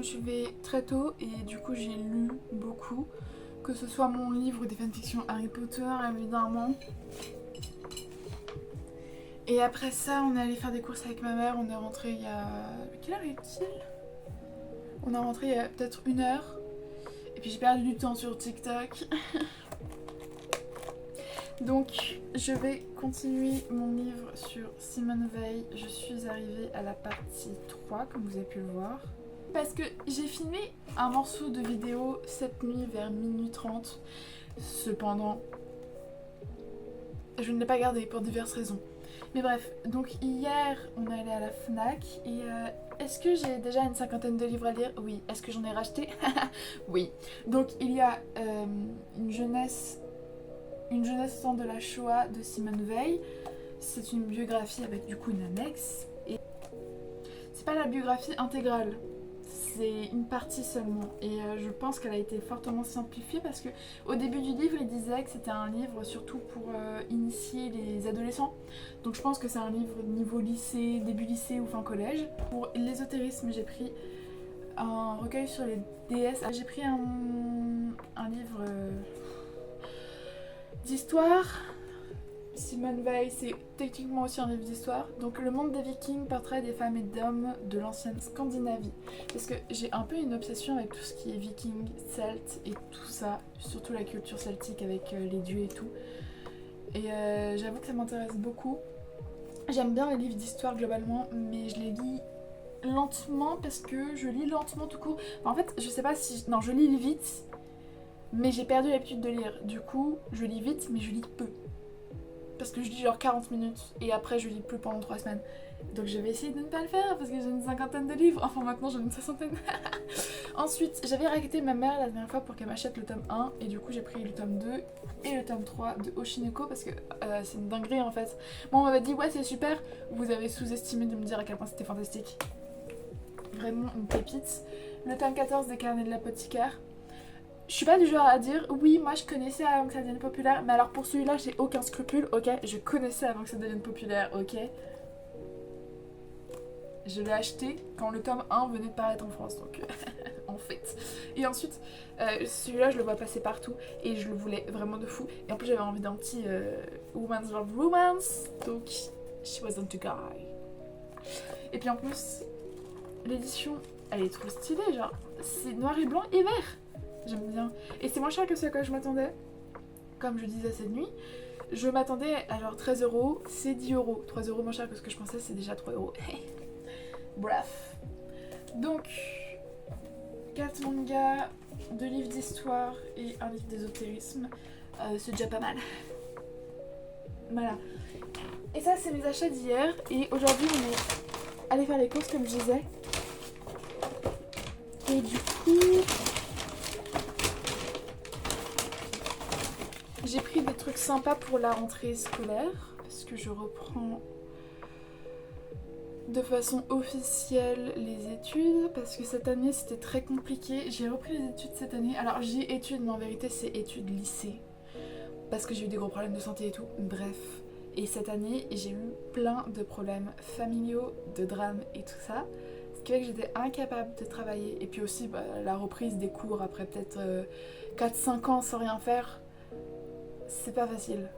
suis levée très tôt et du coup j'ai lu beaucoup. Que ce soit mon livre des fanfictions Harry Potter évidemment. Et après ça on est allé faire des courses avec ma mère, on est rentré il y a... Quelle heure est-il? On est rentré il y a peut-être 1 heure. Et puis j'ai perdu du temps sur TikTok. Donc je vais continuer mon livre sur Simone Veil. Je suis arrivée à la partie 3 comme vous avez pu le voir. Parce que j'ai filmé un morceau de vidéo cette nuit vers minuit 30. Cependant, je ne l'ai pas gardé pour diverses raisons. Mais bref, donc hier on est allé à la Fnac et est-ce que j'ai déjà une 50aine de livres à lire? Oui. Est-ce que j'en ai racheté? Oui. Donc il y a une jeunesse sans de la Shoah de Simone Veil. C'est une biographie avec du coup une annexe. Et c'est pas la biographie intégrale, c'est une partie seulement. Et je pense qu'elle a été fortement simplifiée parce que au début du livre, il disait que c'était un livre surtout pour initier les adolescents. Donc je pense que c'est un livre niveau lycée, début lycée ou fin collège. Pour l'ésotérisme, j'ai pris un recueil sur les déesses. J'ai pris un livre d'histoire. Simone Veil, c'est techniquement aussi un livre d'histoire. Donc le monde des Vikings, portrait des femmes et d'hommes de l'ancienne Scandinavie. Parce que j'ai un peu une obsession avec tout ce qui est viking, celte et tout ça. Surtout la culture celtique avec les dieux et tout. Et j'avoue que ça m'intéresse beaucoup. J'aime bien les livres d'histoire globalement, mais je les lis lentement parce que je lis lentement tout court. Enfin, en fait, je sais pas si... Non, je lis vite, mais j'ai perdu l'habitude de lire. Du coup, je lis vite, mais je lis peu. Parce que je lis genre 40 minutes et après je lis plus pendant 3 semaines. Donc je vais essayer de ne pas le faire parce que j'ai une 50aine de livres. Enfin maintenant j'en ai une 60aine. Ensuite j'avais raquetté ma mère la dernière fois pour qu'elle m'achète le tome 1 et du coup j'ai pris le tome 2 et le tome 3 de Oshinoko parce que c'est une dinguerie en fait. Moi on m'avait dit ouais c'est super, vous avez sous-estimé de me dire à quel point c'était fantastique. Vraiment une pépite. Le tome 14 des carnets de l'apothicaire. Je suis pas du genre à dire oui moi je connaissais avant que ça devienne populaire, mais alors pour celui-là j'ai aucun scrupule, ok, je connaissais avant que ça devienne populaire, ok. Je l'ai acheté quand le tome 1 venait de paraître en France, donc en fait. Et ensuite celui-là je le vois passer partout et je le voulais vraiment de fou. Et en plus j'avais envie d'un petit Woman's Love Romance, donc she wasn't a guy. Et puis en plus l'édition elle est trop stylée, genre c'est noir et blanc et vert. J'aime bien. Et c'est moins cher que ce à quoi je m'attendais. Comme je disais cette nuit, je m'attendais à genre 13€, c'est 10€. 3€ moins cher que ce que je pensais, c'est déjà 3€. Bref. Donc, 4 mangas, 2 livres d'histoire et un livre d'ésotérisme. C'est déjà pas mal. Voilà. Et ça, c'est mes achats d'hier. Et aujourd'hui, on est allé faire les courses, comme je disais. Et du coup... j'ai pris des trucs sympas pour la rentrée scolaire, parce que je reprends de façon officielle les études, parce que cette année c'était très compliqué. J'ai repris les études cette année, alors j'ai études mais en vérité c'est études lycée, parce que j'ai eu des gros problèmes de santé et tout, bref. Et cette année j'ai eu plein de problèmes familiaux, de drames et tout ça, ce qui fait que j'étais incapable de travailler. Et puis aussi la reprise des cours après peut-être 4-5 ans sans rien faire, c'est pas facile.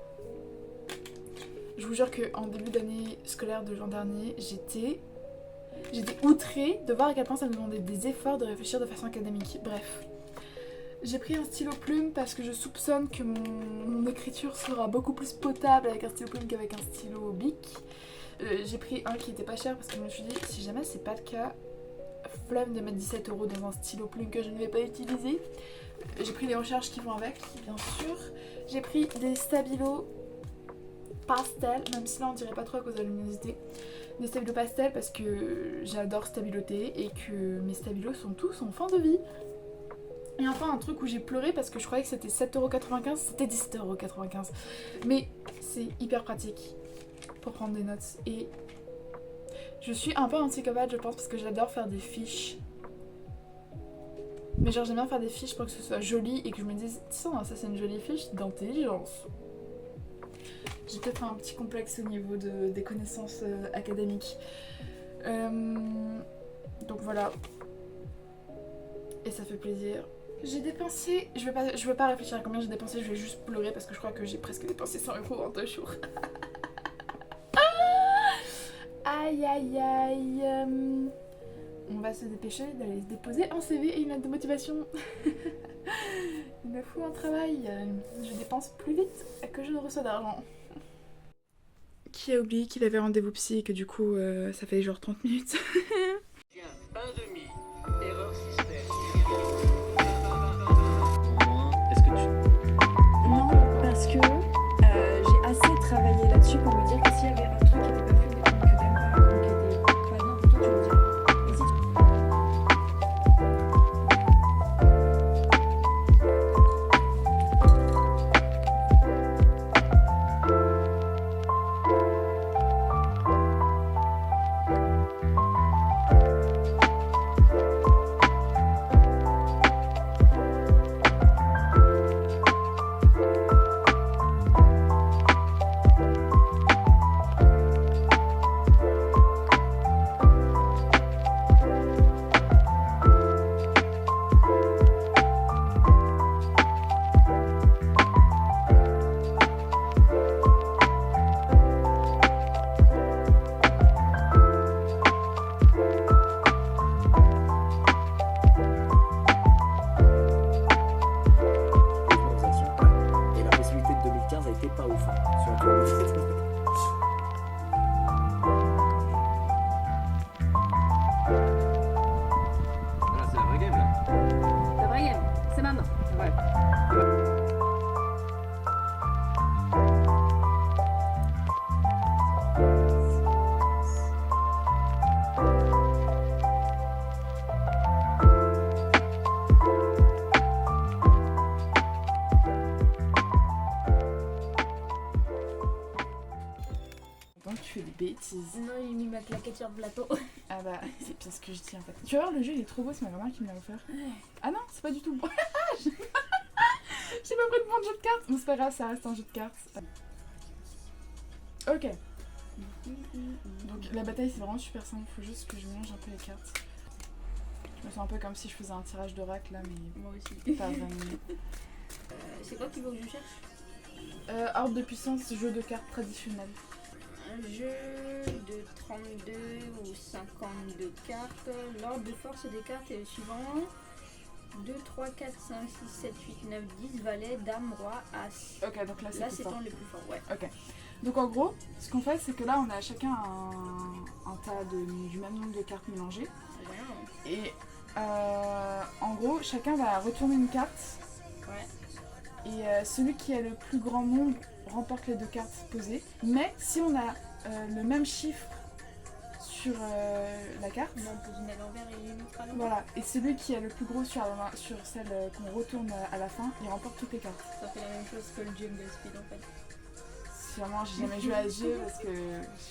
Je vous jure qu'en début d'année scolaire de l'an dernier, j'étais outrée de voir à quel point ça me demandait des efforts de réfléchir de façon académique. Bref. J'ai pris un stylo plume parce que je soupçonne que mon écriture sera beaucoup plus potable avec un stylo plume qu'avec un stylo bic. J'ai pris un qui était pas cher parce que je me suis dit, si jamais c'est pas le cas, flemme de mettre 17€ dans un stylo plume que je ne vais pas utiliser. J'ai pris les recharges qui vont avec, bien sûr. J'ai pris des stabilos pastel, même si là on dirait pas trop à cause de la luminosité. Des stabilos pastel parce que j'adore stabiloter et que mes stabilos sont tous en fin de vie. Et enfin un truc où j'ai pleuré parce que je croyais que c'était 7,95€, c'était 17,95€. Mais c'est hyper pratique pour prendre des notes. Et je suis un peu un psychopathe je pense parce que j'adore faire des fiches. Mais genre j'aime bien faire des fiches pour que ce soit joli et que je me dise tiens ça c'est une jolie fiche d'intelligence. J'ai peut-être un petit complexe au niveau des connaissances académiques. Donc voilà. et ça fait plaisir. J'ai dépensé, je vais pas réfléchir à combien j'ai dépensé, je vais juste pleurer parce que je crois que j'ai presque dépensé 100 € en 2 jours. Aïe aïe aïe. On va se dépêcher d'aller déposer un CV et une lettre de motivation. Il me faut un travail, je dépense plus vite que je ne reçois d'argent. Qui a oublié qu'il avait rendez-vous psy et que du coup ça fait genre 30 minutes. Tiens, 1,5, erreur système. Est-ce que tu... Non, parce que j'ai assez travaillé là-dessus pour me dire que s'il y avait un truc qui était pas fait, que t'aimes pas, ou qui était pas bien pour toi, tu me dis. Et si tu... Et la possibilité de 2015 a été pas ouf. Hein, sur un tour. Voilà, c'est la vraie game là. La vraie game, c'est maintenant. Ouais. Donc tu fais des bêtises. Non, j'ai mis ma claquette sur le plateau. Ah bah c'est bien ce que je dis en fait. Tu vas voir, le jeu il est trop beau, c'est ma grand-mère qui me l'a offert. Ah non, c'est pas du tout beau. J'ai pas pris de bon jeu de cartes. Mais c'est pas grave, ça reste un jeu de cartes. Ok. Donc la bataille c'est vraiment super simple, faut juste que je mélange un peu les cartes. Je me sens un peu comme si je faisais un tirage d'oracle là, mais Moi aussi. pas vraiment. C'est quoi qu'il faut que je cherche? Horde de puissance, jeu de cartes traditionnel. Un jeu de 32 ou 52 cartes. L'ordre de force des cartes est le suivant. 2, 3, 4, 5, 6, 7, 8, 9, 10, valet, dame, roi, as. Ok, donc là c'est Là, plus c'est fort. dans les plus forts, ouais. Ok. Donc en gros, ce qu'on fait c'est que là on a chacun un tas du même nombre de cartes mélangées. Ouais. Et en gros, chacun va retourner une carte. Ouais. Et celui qui a le plus grand nombre remporte les 2 cartes posées. Mais si on a le même chiffre sur la carte, On pose une à l'envers et une autre à l'envers. voilà, et celui qui a le plus gros sur celle qu'on retourne à la fin, il remporte toutes les cartes. Ça fait la même chose que le Jungle Speed en fait. Sûrement, j'ai jamais joué à ce jeu parce que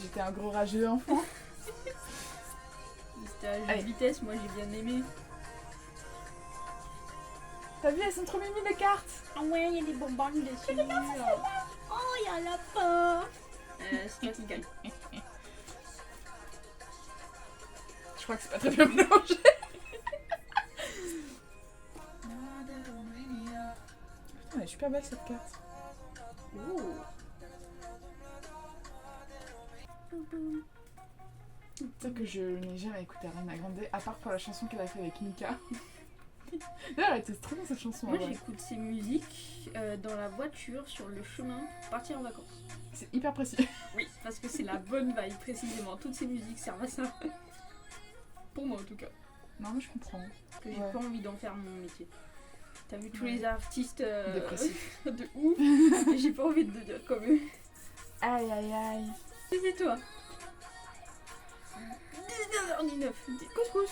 j'étais un gros rageux enfant. C'était un jeu Allez. de vitesse, moi j'ai bien aimé. T'as vu, elles sont trop mimi les cartes. Ah ouais, il y a des bonbons dessus. Oh, il y a un lapin. C'est toi qui gagne. Je crois que c'est pas très bien mélangé. Putain, elle est super belle cette carte. Ouh. C'est que je n'ai jamais écouté Ariana Grande, à part pour la chanson qu'elle a fait avec Mika. D'ailleurs, elle était trop bien cette chanson. Moi en vrai. j'écoute ces musiques dans la voiture sur le chemin pour partir en vacances. C'est hyper précis. Oui, parce que c'est la bonne vibe précisément. Toutes ces musiques servent à ça. Pour moi en tout cas. Non, mais je comprends. Que j'ai Ouais. pas envie d'en faire mon métier. T'as vu tous Ouais. les artistes Dépressif. de ouf. J'ai pas envie de devenir comme eux. Aïe aïe aïe. C'est toi. 19h19. Couscous.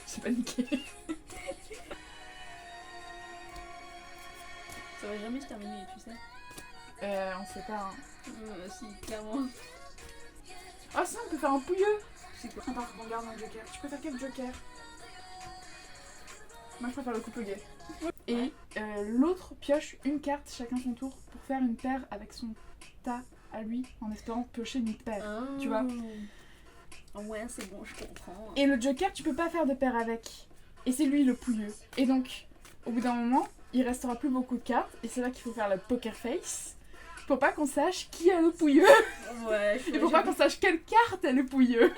J'ai paniqué. Ça va jamais se terminer, tu sais. On sait pas. Hein. Si, clairement. Ah, sinon, on peut faire un pouilleux. C'est quoi? Attends, on garde un joker. Tu préfères quel joker? Moi, je préfère le couple gay. Et l'autre pioche une carte chacun son tour pour faire une paire avec son tas à lui en espérant piocher une paire. Tu vois. Ouais, c'est bon, je comprends. Et le joker, tu peux pas faire de paire avec. et c'est lui le pouilleux. Et donc, au bout d'un moment, il restera plus beaucoup de cartes, et c'est là qu'il faut faire le poker face, pour pas qu'on sache qui est le pouilleux, Ouais, et pour pas qu'on sache quelle carte est le pouilleux.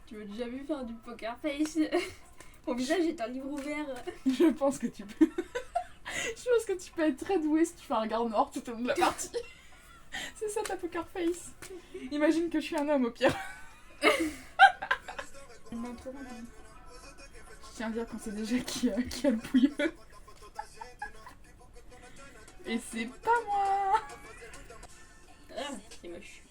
Tu m'as déjà vu faire du poker face? Mon visage est un livre ouvert. Je pense que tu peux. Je pense que tu peux être très doué si tu fais un regard noir tout au long de la partie. C'est ça ta poker face. Imagine que je suis un homme au pire. Je tiens à dire qu'on sait déjà qui a le pouilleux. Et c'est pas moi. Ah, c'est moche.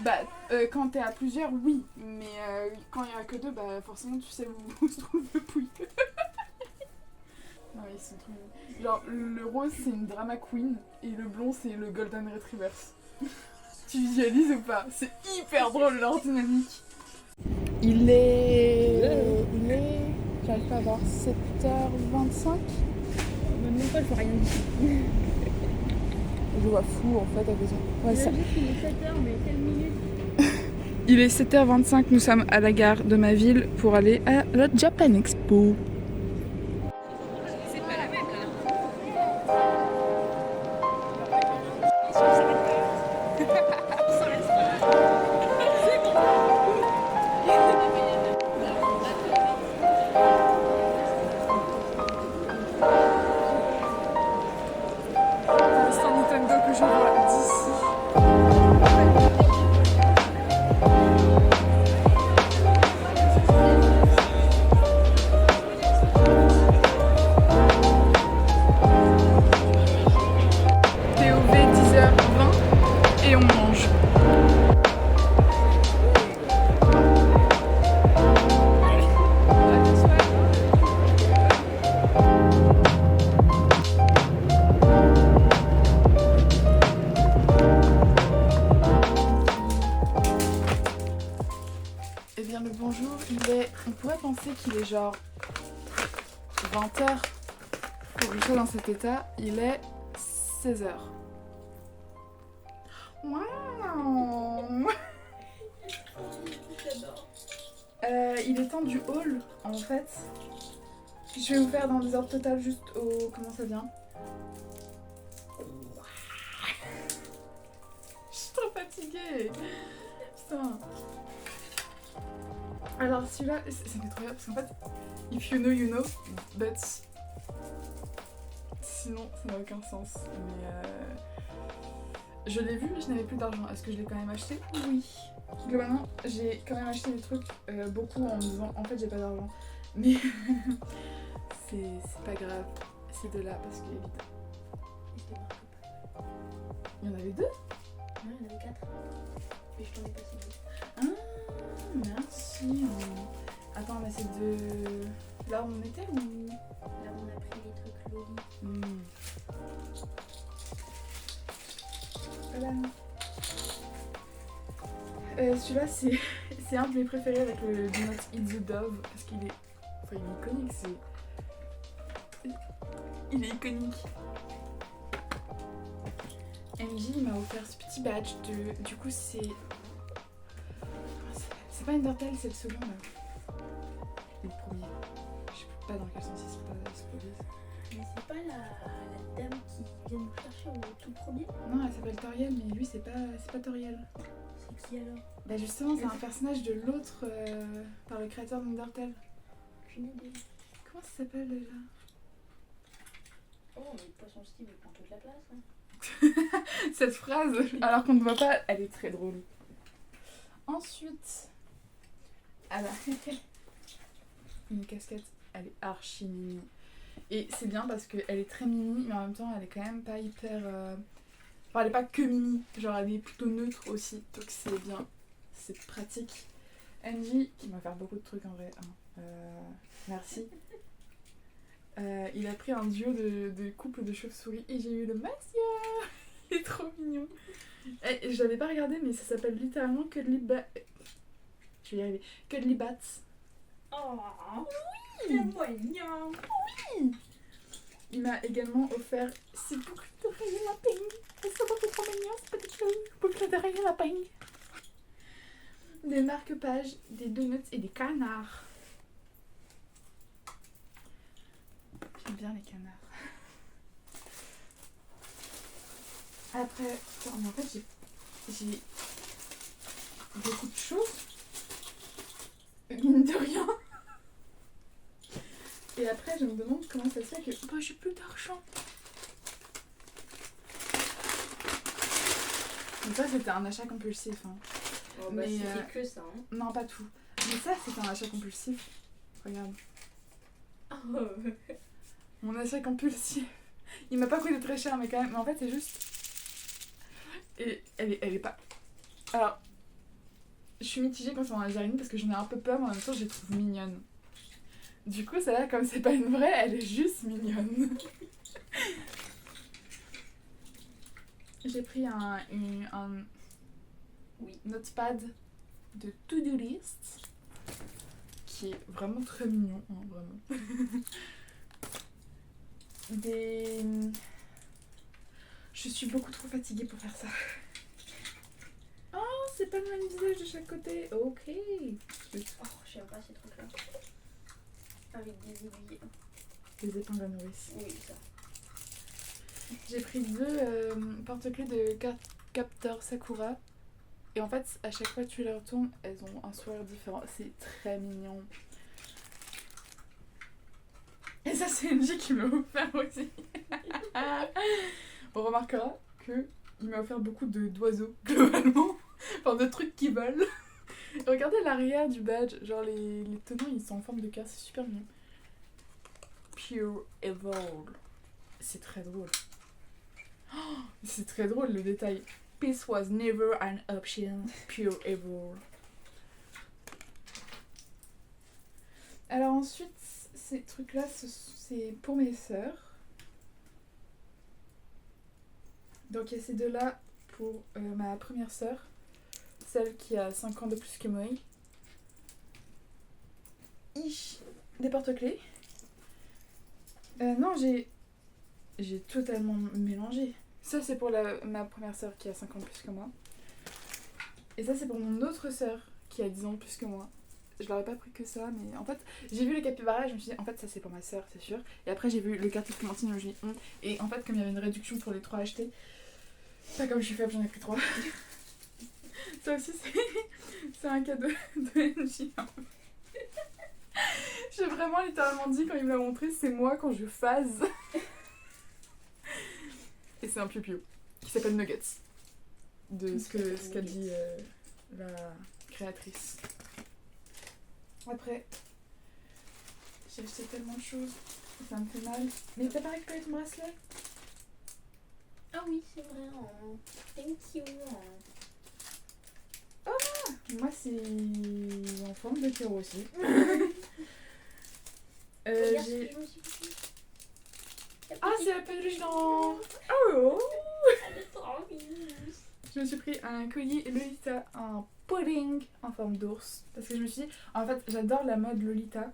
Bah, quand t'es à plusieurs, oui. Mais quand il y en a que deux, bah forcément tu sais où se trouve le pouilleux. Non, ils sont trop mignons. Genre, le rose c'est une drama queen et le blond c'est le golden retrievers. Tu visualises ou pas? C'est hyper drôle leur dynamique. Il est. J'arrive pas à voir 7h25. Même pas, je vois rien d'ici. Je vois flou en fait à cause de. Ouais, ça. Il est 7h, mais quelle minute? Il est 7h25, nous sommes à la gare de ma ville pour aller à la Japan Expo. C'est pas la même là. C'est un Nintendo que je vois d'ici. TOV 10h20 et on mange. Eh bien le bonjour, on pourrait penser qu'il est genre 20h pour que je sois dans cet état, il est 16h. Waouh. Il est temps du haul en fait. Je vais vous faire dans le désordre total juste au comment ça vient. Je suis trop fatiguée. Putain. Alors celui-là, ça fait trop rire parce qu'en fait, if you know, you know, but sinon ça n'a aucun sens. Mais je l'ai vu, je n'avais plus d'argent. Est-ce que je l'ai quand même acheté? Oui. Globalement, j'ai quand même acheté des trucs beaucoup en me disant en fait j'ai pas d'argent. Mais c'est pas grave, c'est de là parce que évidemment. Il y en avait deux? Non, il y en avait 4. Mais je t'en ai passé 2. Ah, merci. Attends, mais c'est de là où on était ou? Là, on a pris les trucs Loli. Voilà. Celui-là, c'est un de mes préférés avec le Do Not Eat the Dove parce qu'il est. Enfin, il est iconique, il est iconique. MJ m'a offert ce petit badge de. Du coup, c'est. Comment ça s'appelle? C'est pas Undertale, c'est le second là. Le premier. Je sais pas dans quel sens il se produise. Mais c'est pas la dame qui vient nous chercher au tout premier? Non, elle s'appelle Toriel, mais lui, c'est pas Toriel. C'est qui alors? Bah, justement, c'est un personnage de l'autre par le créateur d'Undertale. Aucune idée. Comment ça s'appelle déjà? Oh, mais le poisson Steve il prend toute la place. Hein. Cette phrase, alors qu'on ne voit pas, elle est très drôle. Ensuite, alors, une casquette, elle est archi mini. Et c'est bien parce qu'elle est très mini, mais en même temps, elle est quand même pas hyper. Enfin, elle est pas que mini, genre elle est plutôt neutre aussi, donc c'est bien, c'est pratique. Angie, qui m'a fait beaucoup de trucs en vrai, hein. Merci. Il a pris un duo de couple de chauves-souris et j'ai eu le monsieur. Il est trop mignon. Et je l'avais pas regardé, mais ça s'appelle littéralement Cuddly Bats. Je vais y arriver. Cuddly Bats. Oh, Oui. c'est moyen. Il m'a également offert ces boucles d'oreilles lapin. Elles des lapins, des marque-pages, des donuts et des canards. J'aime bien les canards. Après, putain, mais en fait j'ai beaucoup de choses, mine de rien. Et après je me demande comment ça se fait que bah, j'ai plus d'argent. Donc ça c'était un achat compulsif hein. Oh, bah, Mais, c'était que ça. Hein. Non pas tout. Mais ça c'était un achat compulsif. Regarde. Mon achat compulsif. Il m'a pas coûté très cher mais quand même. Mais en fait c'est juste. Et elle est pas. Alors. Je suis mitigée concernant la Jarine parce que j'en ai un peu peur mais en même temps je les trouve mignonnes. Du coup celle-là comme c'est pas une vraie, elle est juste mignonne. J'ai pris un notepad de to-do list qui est vraiment très mignon, hein, vraiment. Je suis beaucoup trop fatiguée pour faire ça. Oh, c'est pas le même visage de chaque côté. Ok. Oh, j'aime pas ces trucs-là. Avec des aiguilles. Les épingles à nourrice. Oui, ça. J'ai pris 2 porte-clés de capteur Sakura. Et en fait, à chaque fois que tu les retournes, elles ont un sourire différent. C'est très mignon. Et ça, c'est Engie qui m'a offert aussi. On remarquera qu'il m'a offert beaucoup d'oiseaux, globalement. Enfin, de trucs qui volent. Regardez l'arrière du badge. Genre, les tenants, ils sont en forme de cœur. C'est super mignon. Pure Evil. C'est très drôle. Oh, c'est très drôle le détail. Peace was never an option. Pure Evil. Alors ensuite, ces trucs-là, c'est pour mes sœurs. Donc il y a ces deux-là pour ma première sœur, celle qui a 5 ans de plus que moi. Des porte-clés. Non, j'ai totalement mélangé. Ça c'est pour ma première sœur qui a 5 ans de plus que moi. Et ça c'est pour mon autre sœur qui a 10 ans de plus que moi. Je l'aurais pas pris que ça, mais en fait, j'ai vu le capybara et je me suis dit, en fait, ça c'est pour ma soeur, c'est sûr. Et après, j'ai vu le quartier de Clémentine et je me suis dit, et en fait, comme il y avait une réduction pour les 3 achetés, pas comme je suis faible, j'en ai pris 3. Ça aussi, c'est un cadeau de NJ. J'ai vraiment littéralement dit quand il me l'a montré, c'est moi quand je phase. Et c'est un piou-piou qui s'appelle Nuggets. De ce qu'a dit la créatrice. Après, j'ai acheté tellement de choses, ça me fait mal. Mais t'as pas récupéré ton bracelet? Ah oui, c'est vrai. Oh. Thank you. Moi, c'est en forme de cœur aussi. Regarde ce j'ai... que je me suis pris. Ah, c'est la peluche dans... Oh! Elle est trop mignonne. Je me suis pris un collier Lolita, un pudding en forme d'ours. Parce que je me suis dit, en fait, j'adore la mode Lolita.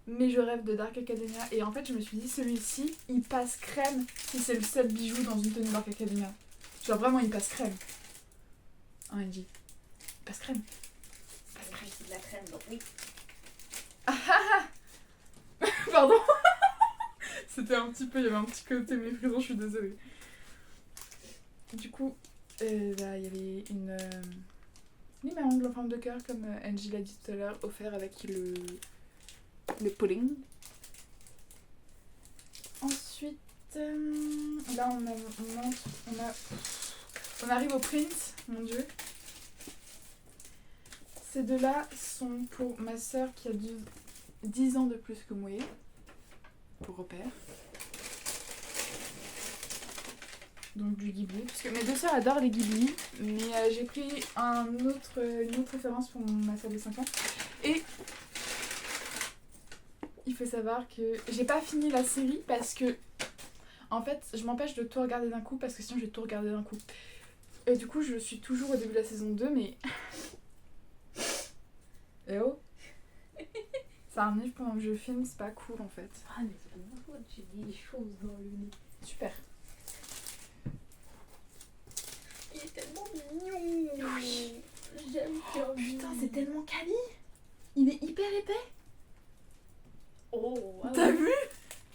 Mais je rêve de Dark Academia. Et en fait, je me suis dit, celui-ci, il passe crème si c'est le seul bijou dans une tenue Dark Academia. Genre vraiment, il passe crème. Un NJ. Il passe crème. Il passe crème. C'est de la crème, donc oui. Pardon. C'était un petit peu, il y avait un petit côté méprisant, je suis désolée. Du coup, là, il y avait une ongles en forme de cœur, comme Angie l'a dit tout à l'heure, offert avec le pudding. Ensuite, là, on arrive au print, mon dieu. Ces deux-là sont pour ma soeur qui a 10 ans de plus que moi, pour repère. Donc du Ghibli, parce que mes deux sœurs adorent les Ghibli, mais j'ai pris une autre référence pour ma sœur de 5 ans. Et il faut savoir que j'ai pas fini la série parce que, en fait, je m'empêche de tout regarder d'un coup parce que sinon je vais tout regarder d'un coup. Et du coup, je suis toujours au début de la saison 2, mais... Eh oh. Ça arrive pendant que je filme, c'est pas cool en fait. Ah, mais c'est pas de ma faute, j'ai des choses dans le nez. Super. Il est tellement tellement mignon. J'aime Oh putain, c'est tellement quali. Il est hyper épais. Oh, ah T'as ouais. vu?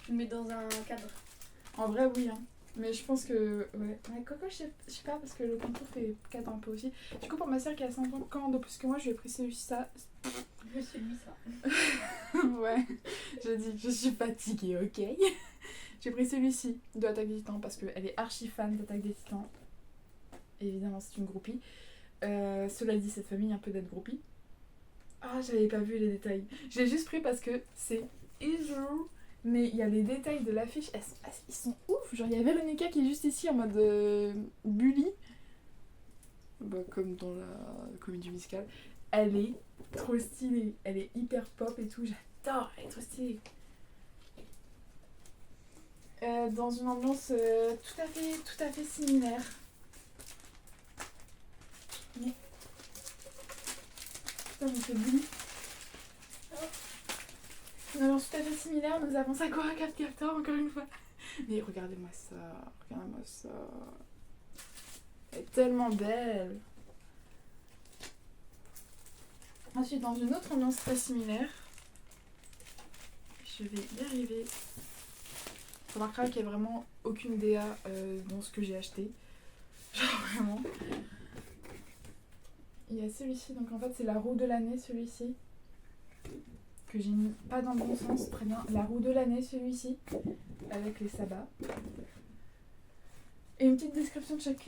Mais dans un cadre. En vrai, oui. Hein. Mais je pense que. Ouais. Coco, je sais pas, parce que le contour fait 4 un peu aussi. Du coup, pour ma soeur qui a 5 ans de plus que moi, je lui ai pris celui-là. Celui-là. Ouais. J'ai dit, je suis fatiguée, ok? J'ai pris celui-ci de Attaque des Titans parce qu'elle est archi fan d'Attaque des Titans. Évidemment, c'est une groupie. Cela dit, cette famille un peu d'être groupie. Ah, j'avais pas vu les détails. Je l'ai juste pris parce que c'est easy. Mais il y a les détails de l'affiche, ils sont ouf. Genre, il y a Véronica qui est juste ici en mode bully. Bah, comme dans la comédie musicale. Elle est trop stylée. Elle est hyper pop et tout. J'adore, elle est trop stylée. Dans une ambiance tout à fait similaire. Mais... Putain, je me fais bully. Une ambiance tout à fait similaire, nous avons Sakura Card Captor encore une fois. Mais regardez-moi ça. Elle est tellement belle. Ensuite, dans une autre ambiance très similaire, je vais y arriver. Vous remarquerez qu'il n'y a vraiment aucune DA dans ce que j'ai acheté. Genre vraiment. Il y a celui-ci, donc en fait c'est la roue de l'année celui-ci. Que j'ai mis pas dans le bon sens, très bien. La roue de l'année celui-ci, avec les sabbats. Et une petite description de chaque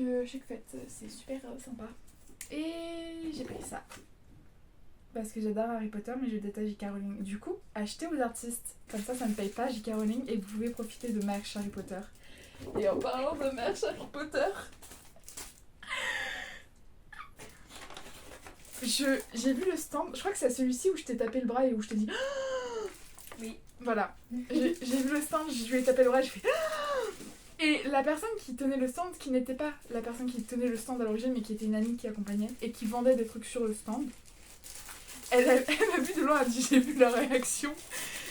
fête, c'est super sympa. Et j'ai pris ça. Parce que j'adore Harry Potter, mais je déteste J.K. Rowling. Du coup, achetez aux artistes. Comme ça ne paye pas J.K. Rowling et vous pouvez profiter de merch Harry Potter. Et en parlant de merch Harry Potter, j'ai vu le stand. Je crois que c'est à celui-ci où je t'ai tapé le bras et où je t'ai dit Oui. Voilà. J'ai vu le stand, je lui ai tapé le bras et je fais et la personne qui tenait le stand, qui n'était pas la personne qui tenait le stand à l'origine, mais qui était une amie qui accompagnait et qui vendait des trucs sur le stand, elle m'a vu de loin, elle a dit j'ai vu la réaction.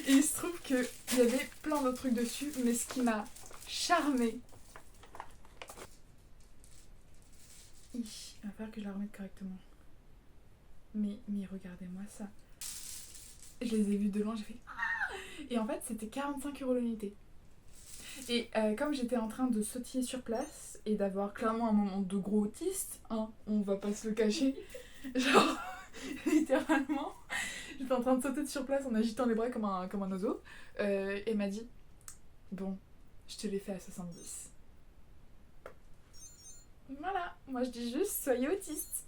Et il se trouve qu'il y avait plein d'autres trucs dessus, mais ce qui m'a charmée. Il va falloir que je la remette correctement. Mais regardez-moi ça. Je les ai vus de loin, j'ai fait ah. Et en fait, c'était 45 € l'unité. Et comme j'étais en train de sautiller sur place et d'avoir clairement un moment de gros autiste, hein, on va pas se le cacher, genre littéralement, j'étais en train de sauter sur place en agitant les bras comme un oiseau, et elle m'a dit bon, je te l'ai fait à 70. Voilà, moi je dis juste soyez autiste.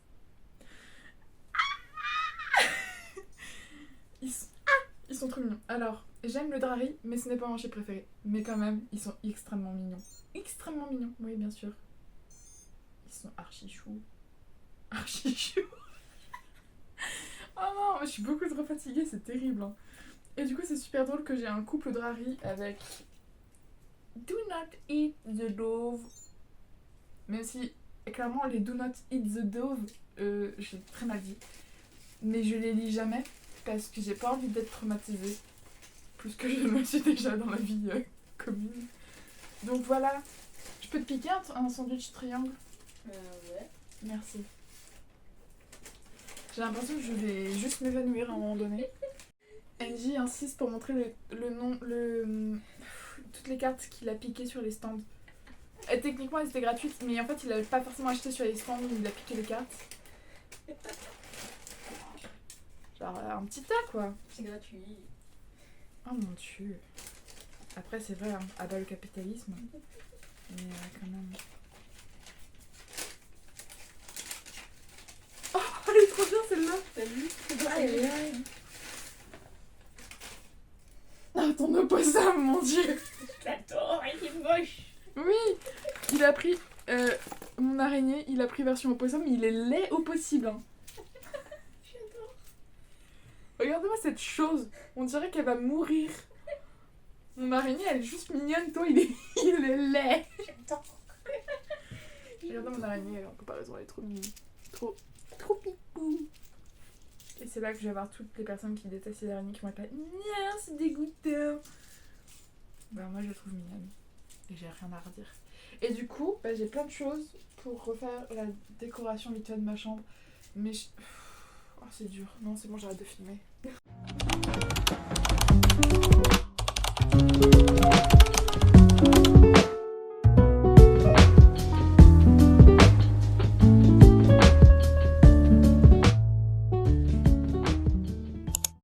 Ils sont trop mignons. Alors, j'aime le Drari, mais ce n'est pas mon chien préféré. Mais quand même, ils sont extrêmement mignons. Extrêmement mignons, oui, bien sûr. Ils sont archi choux. Archi choux. Oh non, je suis beaucoup trop fatiguée, c'est terrible. Hein. Et du coup, c'est super drôle que j'ai un couple Drari avec Do not eat the dove. Même si, clairement, les Do not eat the dove, je l'ai très mal dit. Mais je les lis jamais. Parce que j'ai pas envie d'être traumatisée. Plus que je ne le suis déjà dans la vie commune. Donc voilà. Je peux te piquer un sandwich triangle? Ouais. Merci. J'ai l'impression que je vais juste m'évanouir à un moment donné. NJ insiste pour montrer le nom, toutes les cartes qu'il a piquées sur les stands. Et techniquement elles étaient gratuites, mais en fait il avait pas forcément acheté sur les stands, il a piqué les cartes. Genre un petit tas quoi. C'est gratuit. Oh mon dieu. Après c'est vrai, hein, à bas le capitalisme. Mais quand même. Oh elle est trop bien celle-là. T'as vu? Aïe aïe. Ah ton opossum mon dieu. J'adore, il est moche. Oui. Il a pris mon araignée, il a pris version opossum, mais il est laid au possible. Hein. Regardez-moi cette chose, on dirait qu'elle va mourir. Mon araignée, elle est juste mignonne, toi, il est laid. J'adore. Regardez mon araignée, en comparaison, elle est trop mignonne. Trop pipou. Et c'est là que je vais avoir toutes les personnes qui détestent les araignées qui vont être là. Nya, c'est dégoûtant. Bah, moi, je la trouve mignonne. Et j'ai rien à redire. Et du coup, bah, j'ai plein de choses pour refaire la décoration vite fait de ma chambre. Mais oh, c'est dur. Non, c'est bon, j'arrête de filmer.